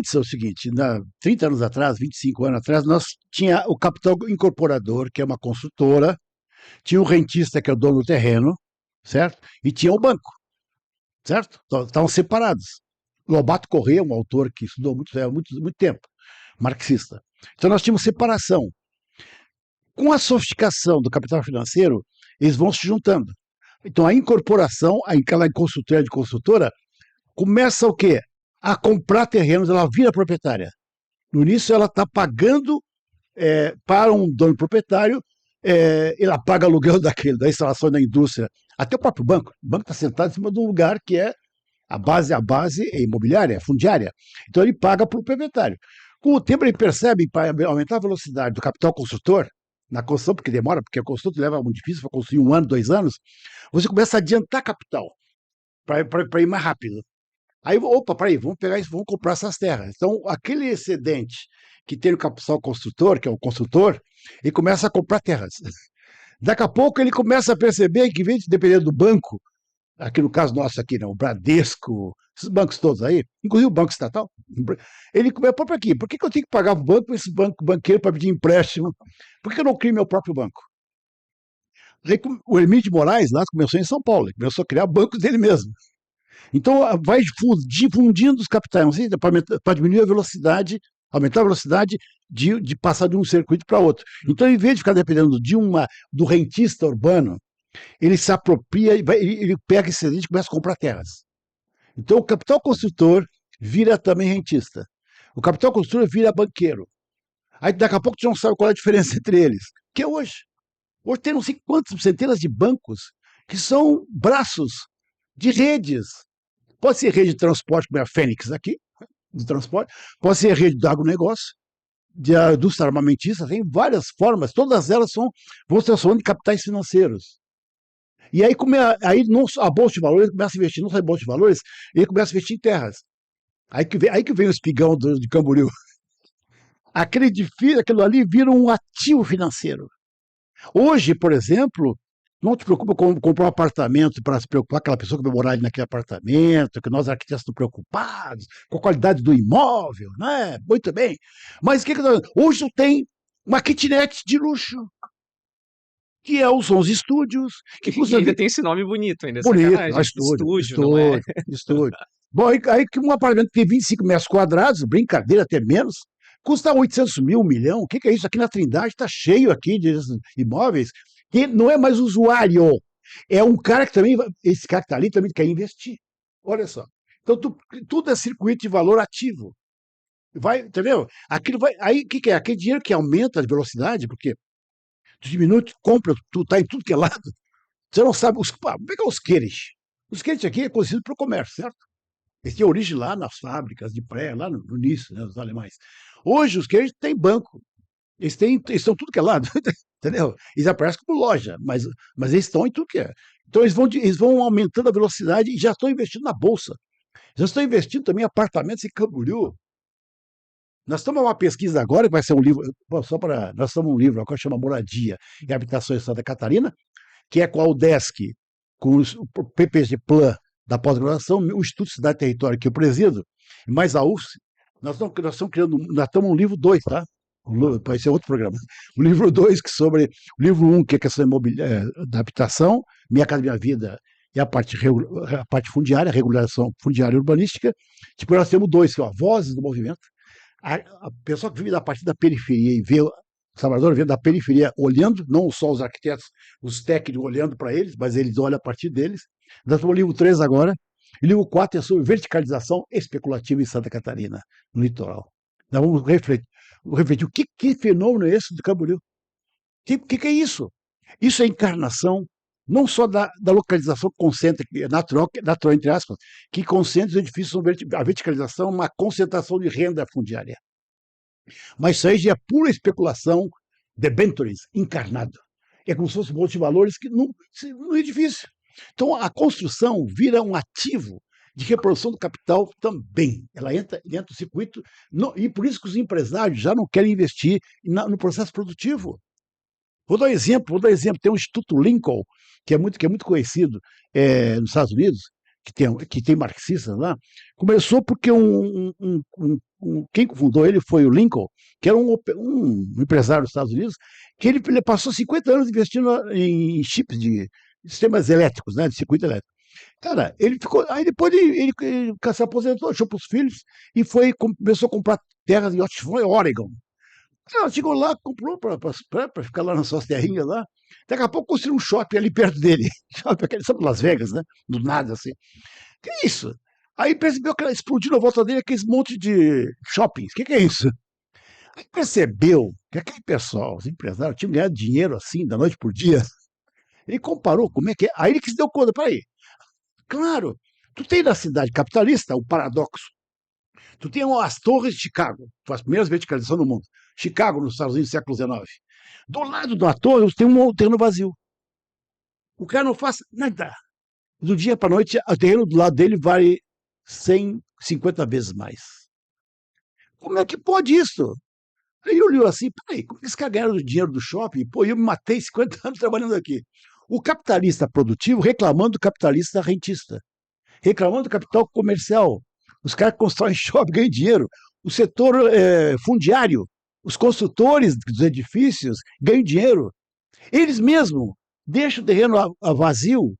Antes é o seguinte, 30 anos atrás, 25 anos atrás, nós tinha o capital incorporador, que é uma construtora, tinha o rentista, que é o dono do terreno, certo? E tinha o banco, certo? Estavam separados. Lobato Corrêa, um autor que estudou muito tempo, marxista. Então nós tínhamos separação. Com a sofisticação do capital financeiro, eles vão se juntando. Então a incorporação, aquela consultora de construtora, começa o quê? A comprar terrenos, ela vira proprietária. No início, ela está pagando para um dono proprietário, ela paga aluguel da instalação da indústria, até o próprio banco. O banco está sentado em cima de um lugar que é a base é imobiliária, é fundiária. Então ele paga para o proprietário. Com o tempo ele percebe, para aumentar a velocidade do capital construtor, na construção, porque demora, porque a construção leva muito difícil para construir 1 ano, 2 anos, você começa a adiantar capital para ir mais rápido. Aí, opa, peraí, vamos pegar isso, vamos comprar essas terras. Então, aquele excedente que tem no capital construtor, que é o construtor, ele começa a comprar terras. Daqui a pouco ele começa a perceber que, em vez de depender do banco, aqui no caso nosso aqui, né, o Bradesco, esses bancos todos aí, inclusive o Banco Estatal, ele começa, por aqui, por que eu tenho que pagar o banco, esse banqueiro para pedir empréstimo? Por que eu não crio meu próprio banco? Aí, o Hermínio de Moraes, lá, começou em São Paulo, ele começou a criar bancos dele mesmo. Então, vai difundindo os capitais para diminuir a velocidade, aumentar a velocidade de passar de um circuito para outro. Então, em vez de ficar dependendo do rentista urbano, ele se apropria, ele pega esse excedente e começa a comprar terras. Então, o capital construtor vira também rentista. O capital construtor vira banqueiro. Aí, daqui a pouco, você não sabe qual é a diferença entre eles. Que é hoje. Hoje tem não sei quantas centenas de bancos que são braços de redes. Pode ser rede de transporte, como é a Fênix aqui, de transporte, pode ser rede de agronegócio, de indústria armamentista, tem várias formas, todas elas vão se transformando em capitais financeiros. E aí, aí não, a Bolsa de Valores começa a investir, não só em Bolsa de Valores, ele começa a investir em terras. Aí que vem o espigão de Camboriú. Aquele edifício, aquilo ali vira um ativo financeiro. Hoje, por exemplo, não te preocupa com comprar um apartamento para se preocupar aquela pessoa que vai morar ali naquele apartamento, que nós arquitetos estamos preocupados com a qualidade do imóvel, né? Muito bem. Mas hoje tem uma kitnet de luxo, que são os estúdios, que E custa ainda tem esse nome bonito, ainda é bonito, sacanagem. Estúdio, não é? estúdio. Bom, aí que um apartamento que tem 25 metros quadrados, brincadeira, até menos, custa 800 mil, 1 milhão. O que é isso? Aqui na Trindade está cheio aqui de imóveis que não é mais usuário, é um cara que também, esse cara que está ali também quer investir. Olha só. Então, tudo é circuito de valor ativo. Vai, entendeu? Aquilo vai, aí o que é? Aquele dinheiro que aumenta a velocidade, porque tu diminui, tu compra, tu tá em tudo que é lado. Você não sabe, vamos pegar os queires. Os queires aqui é conhecido para o comércio, certo? Eles têm origem lá nas fábricas de pré, lá no início, né, os alemães. Hoje os queijos têm banco. Eles estão tudo que é lado, entendeu? Eles aparecem como loja, mas eles estão em tudo que é. Então eles vão aumentando a velocidade e já estão investindo na bolsa. Já estão investindo também em apartamentos em Camboriú. Nós estamos uma pesquisa agora, que vai ser um livro, nós estamos um livro agora que chama Moradia e Habitação em Santa Catarina, que é com a UDESC, com o PPG Plan da pós-graduação, o Instituto Cidade e Território que eu presido, mais a UFSC, nós estamos no livro 2, tá? Vai ser outro programa. O livro 2, sobre o livro 1, que é a questão da habitação, Minha Casa Minha Vida, e a parte fundiária, regulação fundiária e urbanística. Depois nós temos 2, que é a Vozes do Movimento. A pessoa que vive da partir da periferia e vê o Salvador vendo da periferia, olhando, não só os arquitetos, os técnicos olhando para eles, mas eles olham a partir deles. Nós estamos no livro 3 agora. E o livro 4 é sobre verticalização especulativa em Santa Catarina, no litoral. Nós vamos refletir o que fenômeno é esse do Camboriú? O que é isso? Isso é encarnação não só da localização concêntrica, natural, entre aspas, que concentra os edifícios, a verticalização é uma concentração de renda fundiária. Mas isso aí já é pura especulação, debentures, encarnado. É como se fosse bolsa de valores que no edifício. Então, a construção vira um ativo de reprodução do capital também. Ela entra no circuito, e por isso que os empresários já não querem investir no processo produtivo. Vou dar um exemplo. Tem um Instituto Lincoln, que é muito conhecido nos Estados Unidos, que tem marxistas lá. Começou porque um quem fundou ele foi o Lincoln, que era um empresário dos Estados Unidos, que ele passou 50 anos investindo em chips de sistemas elétricos, né, de circuito elétrico. Cara, ele ficou. Aí depois ele se aposentou, deixou para os filhos e começou a comprar terras em Oregon. Ela chegou lá, comprou para ficar lá nas suas terrinhas lá. Daqui a pouco construiu um shopping ali perto dele. Shopping, sabe, Las Vegas, né? Do nada, assim. Que isso? Aí percebeu que ela explodiu na volta dele aqueles monte de shoppings. Que é isso? Aí percebeu que aquele pessoal, os empresários, tinham ganhado dinheiro assim, da noite por dia. Ele comparou como é que é. Aí ele que se deu conta, peraí. Claro, tu tem na cidade capitalista o paradoxo. Tu tem as torres de Chicago, foi as primeiras verticalizações do mundo. Chicago, nos Estados Unidos, século XIX. Do lado da torre, tem um terreno vazio. O cara não faz nada. Do dia para a noite, o terreno do lado dele vale 150 vezes mais. Como é que pode isso? Aí eu olhei assim, peraí, como é que esse cara ganharam o dinheiro do shopping? Pô, eu me matei 50 anos trabalhando aqui. O capitalista produtivo reclamando do capitalista rentista, reclamando do capital comercial. Os caras constroem shopping, ganham dinheiro. O setor fundiário, os construtores dos edifícios ganham dinheiro. Eles mesmos deixam o terreno vazio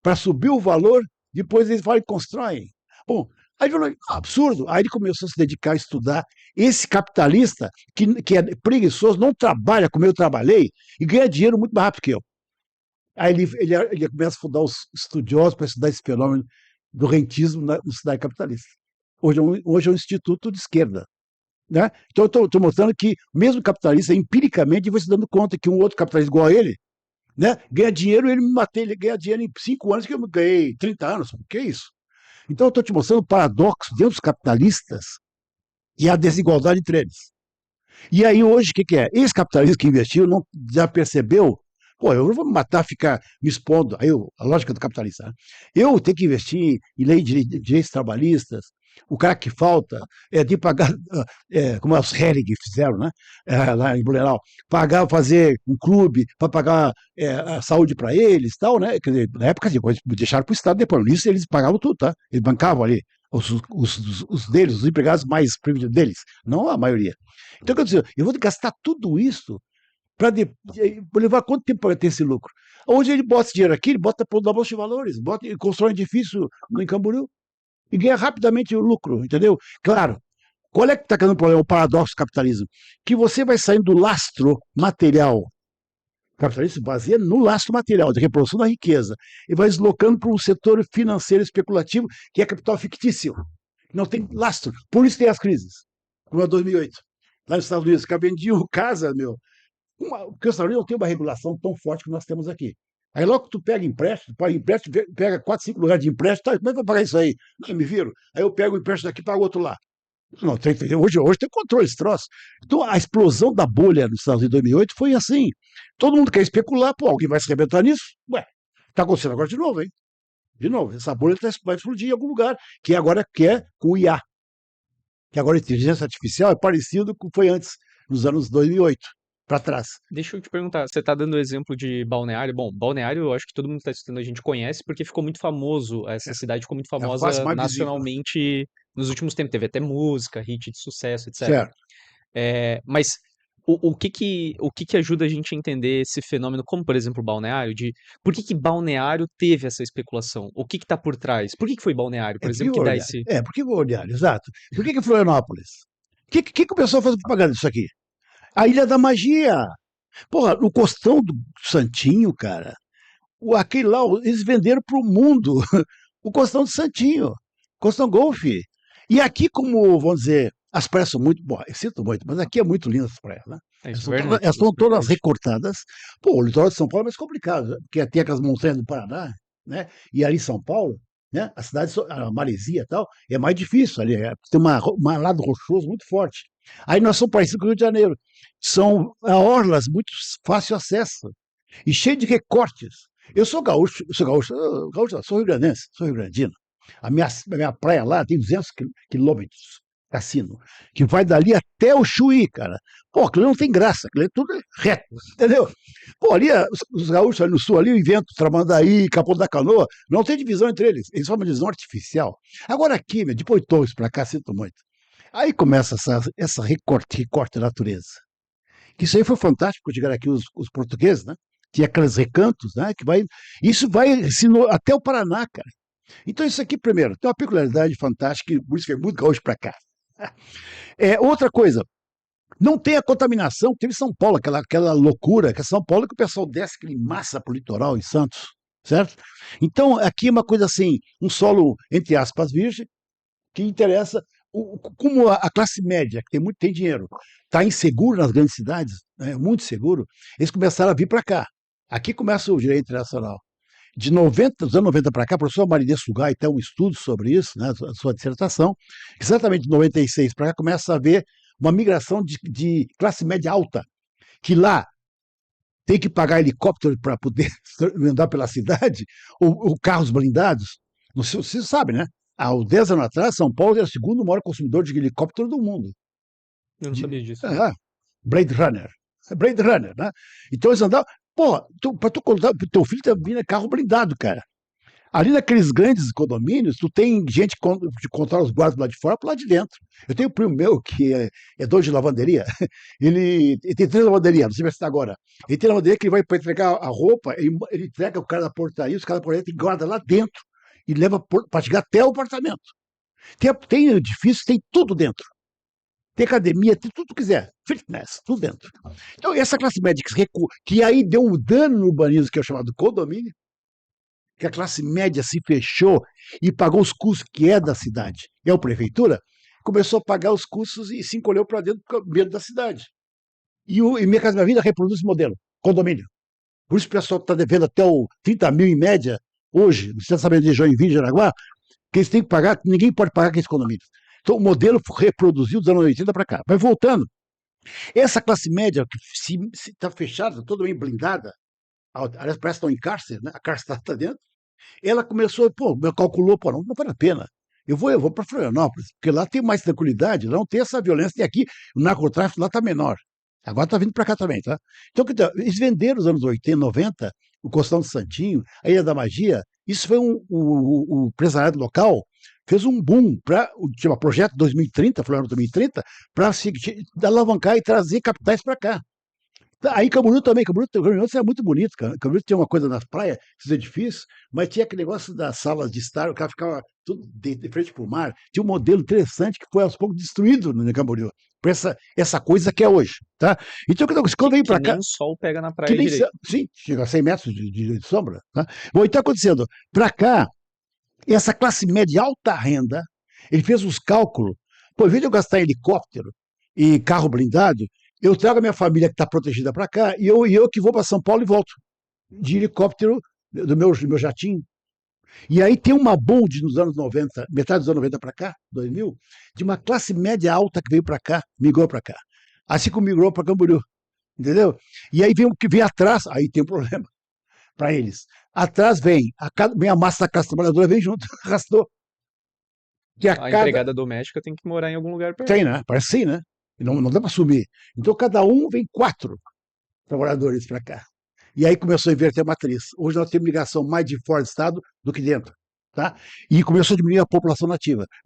para subir o valor, depois eles vão e constroem. Bom, aí ele falou, absurdo. Aí ele começou a se dedicar a estudar esse capitalista que é preguiçoso, não trabalha como eu trabalhei e ganha dinheiro muito mais rápido que eu. Aí ele começa a fundar os estudiosos para estudar esse fenômeno do rentismo na sociedade capitalista. Hoje é um instituto de esquerda. Né? Então, eu estou mostrando que, mesmo capitalista, empiricamente, vai se dando conta que um outro capitalista igual a ele, né, ganha dinheiro, ele me matei, ele ganha dinheiro em 5 anos, que eu ganhei 30 anos. O que é isso? Então, eu estou te mostrando o paradoxo dentro dos capitalistas e a desigualdade entre eles. E aí, hoje, o que é? Esse capitalista que investiu não já percebeu. Pô, eu não vou me matar, ficar me expondo. Aí, a lógica do capitalista. Né? Eu tenho que investir em lei de direitos trabalhistas. O cara que falta de pagar, como os Hering fizeram, né? Lá em Blumenau, fazer um clube para pagar a saúde para eles, tal, né? Quer dizer, na época depois deixaram para o Estado, depois nisso eles pagavam tudo, tá? Eles bancavam ali os deles, os empregados mais privilegiados deles, não a maioria. Então, quer dizer, eu vou gastar tudo isso para levar quanto tempo para ter esse lucro? Hoje ele bota esse dinheiro aqui, ele bota para o Bolsa de Valores, ele constrói um edifício em Camboriú e ganha rapidamente o lucro, entendeu? Claro, qual é que está criando o problema, o paradoxo do capitalismo? Que você vai saindo do lastro material. O capitalismo se baseia no lastro material, da reprodução da riqueza, e vai deslocando para um setor financeiro especulativo, que é capital fictício. Não tem lastro. Por isso tem as crises, como a 2008. Lá nos Estados Unidos, que vendiam casa, meu. Porque os Estados Unidos não tem uma regulação tão forte que nós temos aqui. Aí logo que tu pega empréstimo, pega 4, 5 lugares de empréstimo, tá, como é que vai pagar isso aí? Não, me viro. Aí eu pego o empréstimo daqui e pago outro lá. Não, hoje tem controle esse troço. Então a explosão da bolha nos Estados Unidos em 2008 foi assim. Todo mundo quer especular, pô, alguém vai se arrebentar nisso? Ué, tá acontecendo agora de novo, hein? De novo, essa bolha vai explodir em algum lugar, que agora quer com o IA. Que agora a inteligência artificial é parecido com o que foi antes, nos anos 2008. Para trás. Deixa eu te perguntar, você está dando o exemplo de Balneário. Bom, Balneário, eu acho que todo mundo que está assistindo a gente conhece, porque ficou muito famoso, essa cidade ficou muito famosa nacionalmente nos últimos tempos. Teve até música, hit de sucesso, etc. Certo. Mas o que ajuda a gente a entender esse fenômeno, como por exemplo o Balneário, de por que Balneário teve essa especulação? O que está por trás? Por que foi Balneário, por exemplo, que dá esse... por que Balneário, exato. Por que Florianópolis? Que começou a fazer propaganda disso aqui? A Ilha da Magia. Porra, no Costão do Santinho, cara. Aquele lá, eles venderam para o mundo. O Costão do Santinho. Costão Golfe. E aqui, como, vamos dizer, as praias são muito. Bom, eu sinto muito, mas aqui é muito linda as praias, né? Elas estão todas recortadas. Pô, o litoral de São Paulo é mais complicado, porque tem aquelas montanhas do Paraná, né? E ali em São Paulo, né? A cidade, a Maresia e tal, é mais difícil ali. Tem um lado rochoso muito forte. Aí nós somos parecidos com o Rio de Janeiro. São orlas muito fácil acesso e cheio de recortes. Eu sou gaúcho, sou rio-grandense, sou rio-grandino. A minha praia lá tem 200 quilômetros, cassino, que vai dali até o Chuí, cara. Pô, aquilo não tem graça, aquilo é tudo reto, entendeu? Pô, ali, os gaúchos ali no sul, ali, o Invento, Tramandaí, Capão da Canoa, não tem divisão entre eles. Eles fazem uma divisão artificial. Agora aqui, de Poitou para cá, sinto muito. Aí começa essa recorte da natureza. Isso aí foi fantástico, chegaram aqui os portugueses, né? Tinha aqueles recantos, né? Isso vai ensinou até o Paraná, cara. Então isso aqui, primeiro, tem uma peculiaridade fantástica, por isso que é muito gaúcho para cá. Outra coisa, não tem a contaminação que teve em São Paulo, aquela loucura, que é São Paulo que o pessoal desce aquele massa para o litoral em Santos, certo? Então aqui é uma coisa assim, um solo, entre aspas, virgem, que interessa como a classe média, que tem dinheiro, está inseguro nas grandes cidades, né, muito seguro, eles começaram a vir para cá. Aqui começa o direito internacional. Dos anos 90 para cá, o professor Marinês Sugai tem um estudo sobre isso, né, a sua dissertação. Exatamente de 96 para cá começa a haver uma migração de classe média alta, que lá tem que pagar helicóptero para poder andar pela cidade, ou carros blindados. Não sei, você sabe, né? Há 10 anos atrás, São Paulo era o segundo maior consumidor de helicóptero do mundo. Eu não sabia disso. Blade Runner. Blade Runner, né? Então eles andavam. Pô, para tu contar, teu filho tá vindo carro blindado, cara. Ali naqueles grandes condomínios, tu tem gente que controla os guardas lá de fora para lá de dentro. Eu tenho um primo meu que é dono de lavanderia. Ele tem 3 lavanderias, não sei se está agora. Ele tem lavanderia que ele vai para entregar a roupa, ele entrega o cara da portaria, os caras da portaria tem guarda lá dentro e leva para chegar até o apartamento. Tem edifício, tem tudo dentro. Tem academia, tem tudo que quiser. Fitness, tudo dentro. Então, essa classe média que aí deu um dano no urbanismo, que é o chamado condomínio, que a classe média se fechou e pagou os custos que é da cidade. E a prefeitura começou a pagar os custos e se encolheu para dentro da cidade. E Minha Casa Minha Vida reproduz esse modelo, condomínio. Por isso o pessoal está devendo até 30 mil em média hoje, você está sabendo de Joinville, Jaraguá, que eles têm que pagar, ninguém pode pagar aqueles condomínios. Então o modelo reproduziu dos anos 80 para cá. Vai voltando. Essa classe média que está fechada, toda bem blindada, aliás, parece que estão em cárcere, né? A cárcere está dentro. Ela começou, calculou, não vale a pena. Eu vou para Florianópolis, porque lá tem mais tranquilidade, lá não tem essa violência, tem aqui, o narcotráfico lá está menor. Agora está vindo para cá também, tá? Então, eles venderam nos anos 80, 90, o Costão do Santinho, a Ilha da Magia, isso foi o empresariado local, fez um boom para o Projeto 2030, Florianópolis 2030, para se alavancar e trazer capitais para cá. Aí Camboriú também, Camboriú é muito bonito, cara. Camboriú tinha uma coisa nas praias, esses edifícios, mas tinha aquele negócio das salas de estar, o cara ficava tudo de frente para o mar. Tinha um modelo interessante que foi aos poucos destruído no Camboriú, por essa coisa que é hoje, tá? Então, quando veio para cá... nem o sol pega na praia direito. Sim, chega a 100 metros de sombra, tá? Bom, então acontecendo, para cá, essa classe média alta renda, ele fez os cálculos, pô, ao invés de eu gastar em helicóptero e carro blindado, eu trago a minha família que está protegida para cá e eu que vou para São Paulo e volto de helicóptero do meu jatinho. E aí tem uma bonde nos anos 90, metade dos anos 90 para cá, 2000, de uma classe média alta que veio para cá, migrou para cá. Assim como migrou para Camboriú, entendeu? E aí vem o que vem atrás, aí tem um problema para eles. Atrás vem a massa da classe trabalhadora, vem junto, arrastou. A empregada doméstica tem que morar em algum lugar perto. Tem, né? Parece sim, né? Não dá para assumir. Então, cada um vem 4 trabalhadores para cá. E aí começou a inverter a matriz. Hoje nós temos migração mais de fora do estado do que dentro. Tá? E começou a diminuir a população nativa.